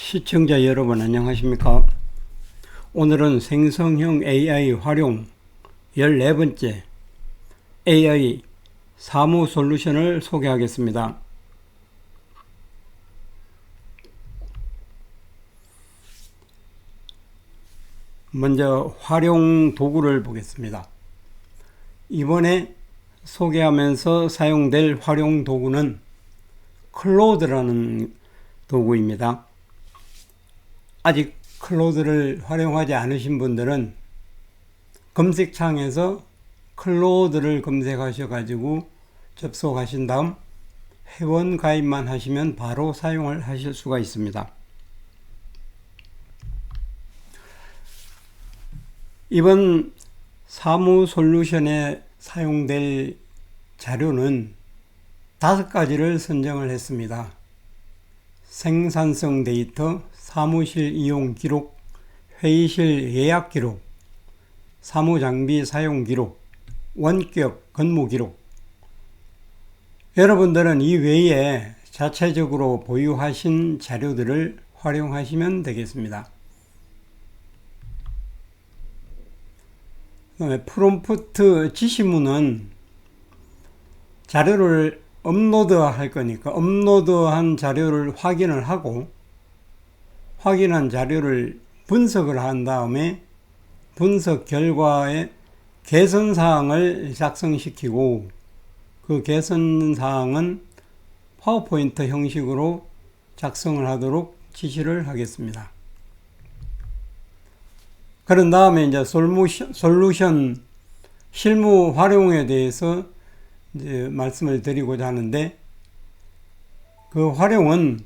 시청자 여러분 안녕하십니까? 오늘은 생성형 AI 활용 14번째 AI 사무 솔루션을 소개하겠습니다. 먼저 활용 도구를 보겠습니다. 이번에 소개하면서 사용될 활용 도구는 클로드라는 도구입니다. 아직 클로드를 활용하지 않으신 분들은 검색창에서 클로드를 검색하셔 가지고 접속하신 다음 회원 가입만 하시면 바로 사용을 하실 수가 있습니다. 이번 사무 솔루션에 사용될 자료는 5가지를 선정을 했습니다. 생산성 데이터, 사무실 이용 기록, 회의실 예약 기록, 사무장비 사용 기록, 원격 근무 기록. 여러분들은 이 외에 자체적으로 보유하신 자료들을 활용하시면 되겠습니다. 그다음에 프롬프트 지시문은 자료를 업로드할 거니까 업로드한 자료를 확인을 하고 확인한 자료를 분석을 한 다음에 분석 결과에 개선사항을 작성시키고 그 개선사항은 파워포인트 형식으로 작성을 하도록 지시를 하겠습니다. 그런 다음에 이제 솔루션 실무 활용에 대해서 이제 말씀을 드리고자 하는데, 그 활용은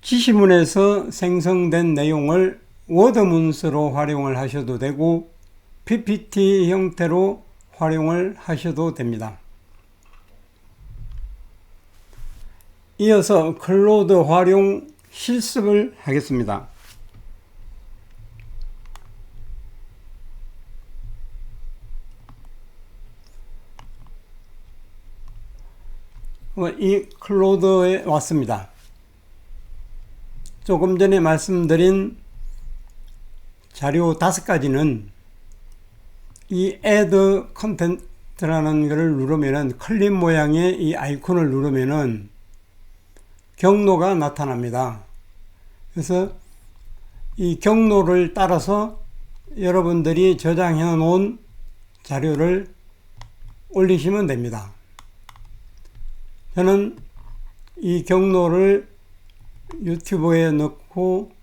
지시문에서 생성된 내용을 워드 문서로 활용을 하셔도 되고 PPT 형태로 활용을 하셔도 됩니다. 이어서 클로드 활용 실습을 하겠습니다. 이 클로드에 왔습니다. 조금 전에 말씀드린 자료 5가지는 이 Add Content라는 것을 누르면은 클립 모양의 이 아이콘을 누르면은 경로가 나타납니다. 그래서 이 경로를 따라서 여러분들이 저장해 놓은 자료를 올리시면 됩니다. 저는 이 경로를 유튜브에 넣고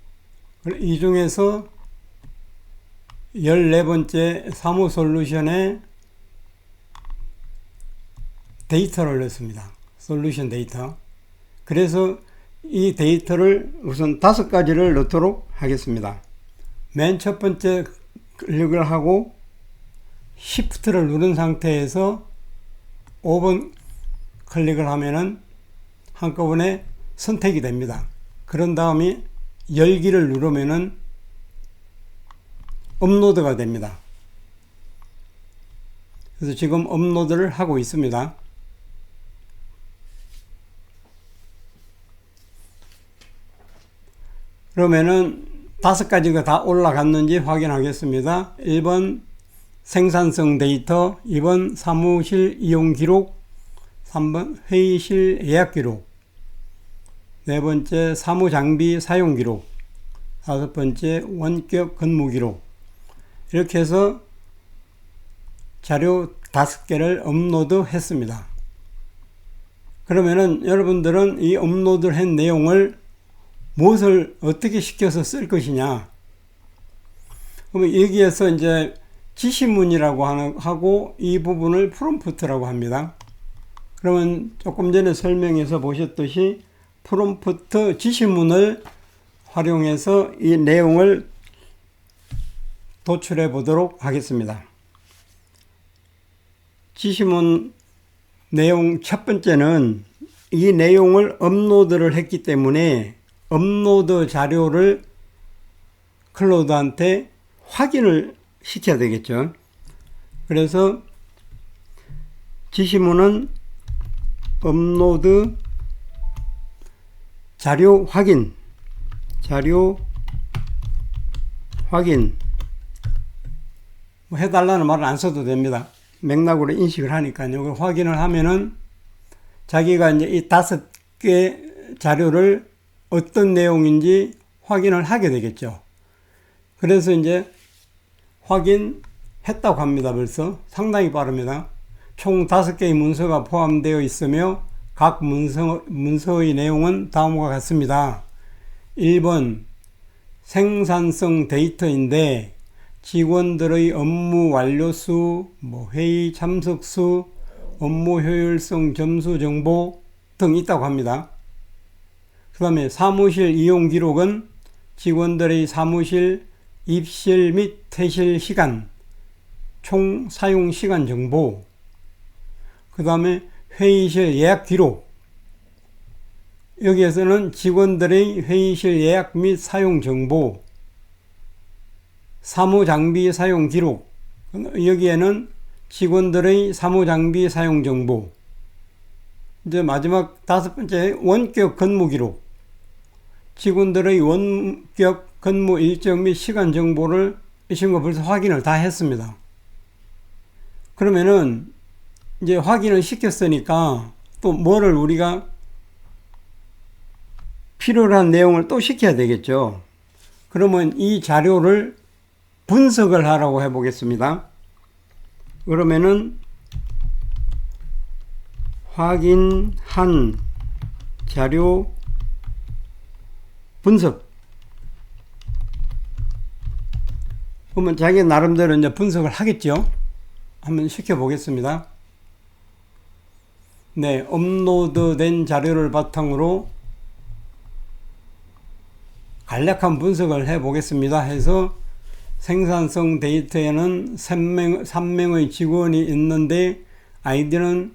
이 중에서 14번째 사무 솔루션에 데이터를 넣습니다. 솔루션 데이터. 그래서 이 데이터를 우선 5가지를 넣도록 하겠습니다. 맨 첫 번째 클릭을 하고 Shift를 누른 상태에서 5번 클릭을 하면은 한꺼번에 선택이 됩니다. 그런 다음에 열기를 누르면은 업로드가 됩니다. 그래서 지금 업로드를 하고 있습니다. 그러면은 5가지가 다 올라갔는지 확인하겠습니다. 1번 생산성 데이터, 2번 사무실 이용 기록, 3번 회의실 예약 기록, 4번째 사무장비 사용 기록, 5번째 원격 근무 기록. 이렇게 해서 자료 5개를 업로드 했습니다. 그러면은 여러분들은 이 업로드 한 내용을 무엇을 어떻게 시켜서 쓸 것이냐. 그러면 여기에서 이제 지시문이라고 하고 이 부분을 프롬프트라고 합니다. 그러면 조금 전에 설명해서 보셨듯이 프롬프트 지시문을 활용해서 이 내용을 도출해 보도록 하겠습니다. 지시문 내용 첫 번째는 이 내용을 업로드를 했기 때문에 업로드 자료를 클로드한테 확인을 시켜야 되겠죠. 그래서 지시문은 업로드 자료 확인, 자료 확인 뭐 해달라는 말은 안 써도 됩니다. 맥락으로 인식을 하니까요. 이걸 확인을 하면은 자기가 이제 이 5개 자료를 어떤 내용인지 확인을 하게 되겠죠. 그래서 이제 확인했다고 합니다. 벌써 상당히 빠릅니다. 총 5개의 문서가 포함되어 있으며 각 문서의 내용은 다음과 같습니다. 1번 생산성 데이터인데 직원들의 업무 완료수, 회의 참석수, 업무 효율성 점수 정보 등 있다고 합니다. 그 다음에 사무실 이용 기록은 직원들의 사무실 입실 및 퇴실 시간, 총 사용 시간 정보, 그 다음에 회의실 예약 기록, 여기에서는 직원들의 회의실 예약 및 사용 정보, 사무장비 사용 기록, 여기에는 직원들의 사무장비 사용 정보, 이제 마지막 5번째 원격 근무 기록, 직원들의 원격 근무 일정 및 시간 정보를 이 친구가 벌써 확인을 다 했습니다. 그러면은 이제 확인을 시켰으니까 또 뭐를 우리가 필요로 한 내용을 또 시켜야 되겠죠. 그러면 이 자료를 분석을 하라고 해보겠습니다. 그러면은 확인한 자료 분석. 그러면 자기 나름대로 이제 분석을 하겠죠. 한번 시켜보겠습니다. 네, 업로드된 자료를 바탕으로 간략한 분석을 해보겠습니다. 해서 생산성 데이터에는 3명의 직원이 있는데 아이디는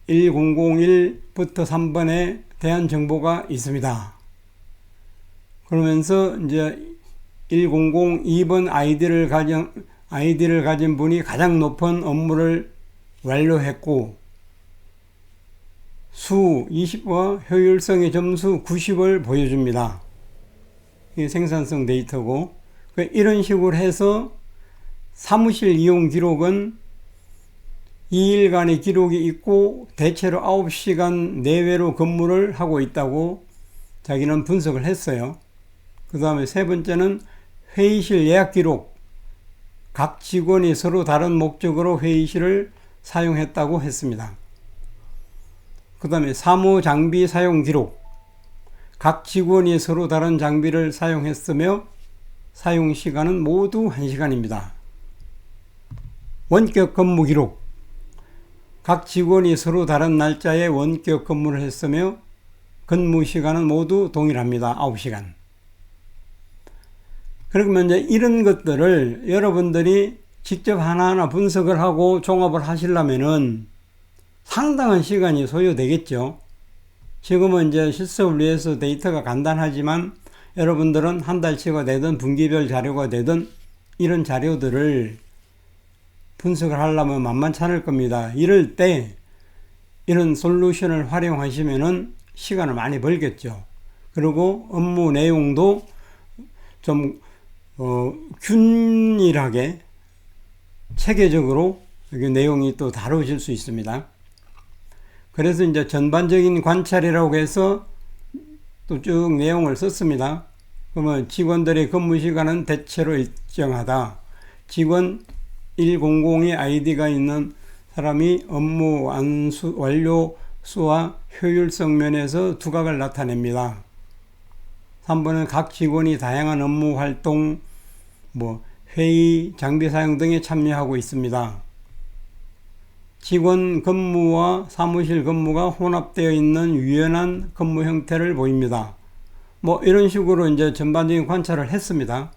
1001부터 3번에 대한 정보가 있습니다. 그러면서 이제 1002번 아이디를 가진 분이 가장 높은 업무를 완료했고 수 20과 효율성의 점수 90을 보여줍니다. 이게 생산성 데이터고, 이런 식으로 해서 사무실 이용 기록은 2일간의 기록이 있고 대체로 9시간 내외로 근무를 하고 있다고 자기는 분석을 했어요. 그 다음에 세 번째는 회의실 예약 기록, 각 직원이 서로 다른 목적으로 회의실을 사용했다고 했습니다. 그 다음에 사무 장비 사용 기록, 각 직원이 서로 다른 장비를 사용했으며 사용 시간은 모두 1시간입니다. 원격 근무 기록, 각 직원이 서로 다른 날짜에 원격 근무를 했으며 근무 시간은 모두 동일합니다. 9시간. 그러면 이제 이런 것들을 여러분들이 직접 하나하나 분석을 하고 종합을 하시려면은 상당한 시간이 소요되겠죠. 지금은 이제 실습을 위해서 데이터가 간단하지만 여러분들은 한 달치가 되든 분기별 자료가 되든 이런 자료들을 분석을 하려면 만만치 않을 겁니다. 이럴 때 이런 솔루션을 활용하시면은 시간을 많이 벌겠죠. 그리고 업무 내용도 좀 균일하게 체계적으로 내용이 또 다루어질 수 있습니다. 그래서 이제 전반적인 관찰이라고 해서 또 쭉 내용을 썼습니다. 그러면 직원들의 근무 시간은 대체로 일정하다. 직원 100의 아이디가 있는 사람이 업무 완료 수와 효율성 면에서 두각을 나타냅니다. 3번은 각 직원이 다양한 업무 활동, 회의, 장비 사용 등에 참여하고 있습니다. 직원 근무와 사무실 근무가 혼합되어 있는 유연한 근무 형태를 보입니다. 이런 식으로 이제 전반적인 관찰을 했습니다.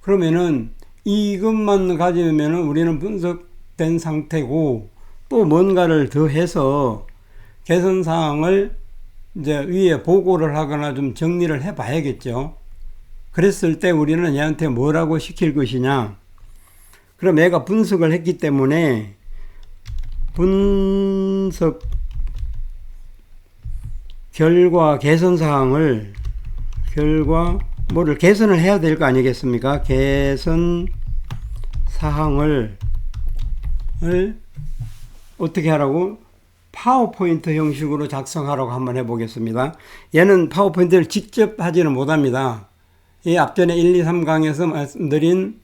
그러면은 이것만 가지면 우리는 분석된 상태고 또 뭔가를 더 해서 개선 사항을 이제 위에 보고를 하거나 좀 정리를 해 봐야겠죠. 그랬을 때 우리는 얘한테 뭐라고 시킬 것이냐. 그럼 얘가 분석을 했기 때문에 분석 결과 개선 사항을 뭐를 개선을 해야 될 거 아니겠습니까? 개선 사항을 어떻게 하라고? 파워포인트 형식으로 작성하라고 한번 해보겠습니다. 얘는 파워포인트를 직접 하지는 못합니다. 이 앞전에 1, 2, 3강에서 말씀드린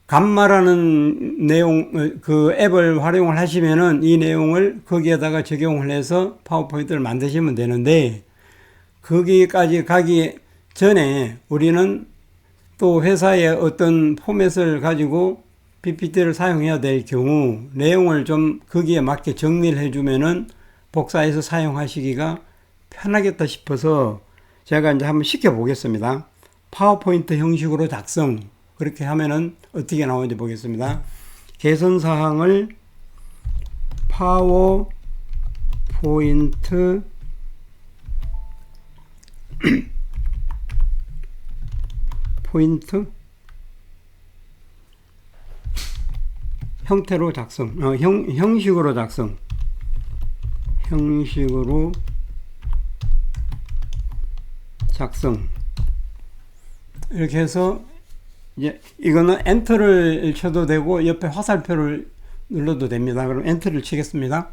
감마라는 내용, 그 앱을 활용을 하시면은 이 내용을 거기에다가 적용을 해서 파워포인트를 만드시면 되는데, 거기까지 가기 전에 우리는 또 회사의 어떤 포맷을 가지고 PPT를 사용해야 될 경우 내용을 좀 거기에 맞게 정리를 해주면은 복사해서 사용하시기가 편하겠다 싶어서 제가 이제 한번 시켜보겠습니다. 파워포인트 형식으로 작성. 그렇게 하면은 어떻게 나오는지 보겠습니다. 개선 사항을 파워포인트 형태로 작성, 형식으로 작성, 이렇게 해서 이제 이거는 엔터를 쳐도 되고 옆에 화살표를 눌러도 됩니다. 그럼 엔터를 치겠습니다.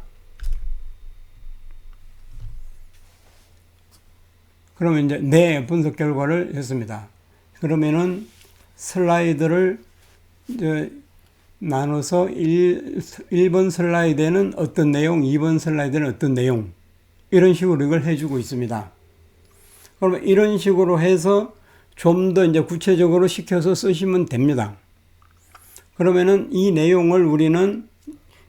그러면 이제 네 분석 결과를 했습니다. 그러면은 슬라이드를 이제 나눠서 1번 슬라이드에는 어떤 내용, 2번 슬라이드에는 어떤 내용, 이런 식으로 이걸 해주고 있습니다. 그러면 이런 식으로 해서 좀 더 이제 구체적으로 시켜서 쓰시면 됩니다. 그러면은 이 내용을 우리는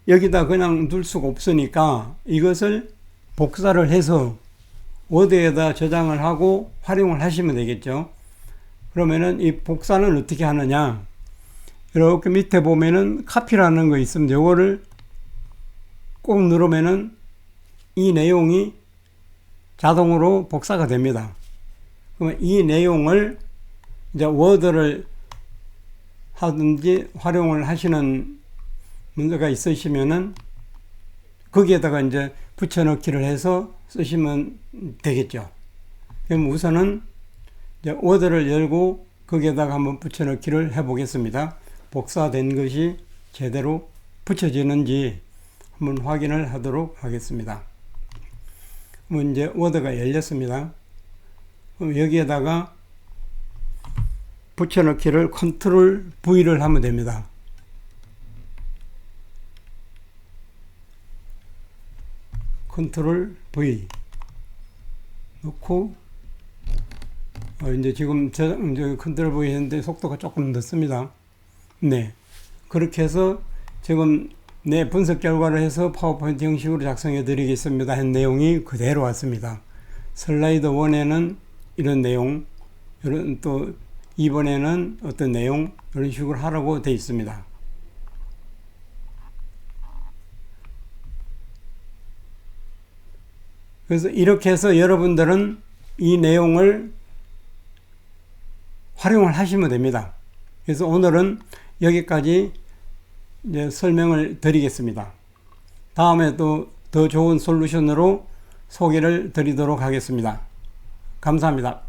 여기다 그냥 둘 수가 없으니까 이것을 복사를 해서 워드에다 저장을 하고 활용을 하시면 되겠죠. 그러면은 이 복사는 어떻게 하느냐? 이렇게 밑에 보면은 카피라는 거 있으면 요거를 꼭 누르면은 이 내용이 자동으로 복사가 됩니다. 그러면 이 내용을 이제 워드를 하든지 활용을 하시는 문제가 있으시면은 거기에다가 이제 붙여넣기를 해서 쓰시면 되겠죠. 그럼 우선은 이제 워드를 열고 거기에다가 한번 붙여넣기를 해보겠습니다. 복사된 것이 제대로 붙여지는지 한번 확인을 하도록 하겠습니다. 그럼 이제 워드가 열렸습니다. 그럼 여기에다가 붙여넣기를 컨트롤 V를 하면 됩니다. 컨트롤 V 넣고 이제 지금 이제 컨트롤 V 했는데 속도가 조금 늦습니다. 네, 그렇게 해서 지금 내 분석 결과를 해서 파워포인트 형식으로 작성해 드리겠습니다 한 내용이 그대로 왔습니다. 슬라이드 1에는 이런 내용, 이런 또 2번에는 어떤 내용, 이런 식으로 하라고 되어 있습니다. 그래서 이렇게 해서 여러분들은 이 내용을 활용을 하시면 됩니다. 그래서 오늘은 여기까지 이제 설명을 드리겠습니다. 다음에 또 더 좋은 솔루션으로 소개를 드리도록 하겠습니다. 감사합니다.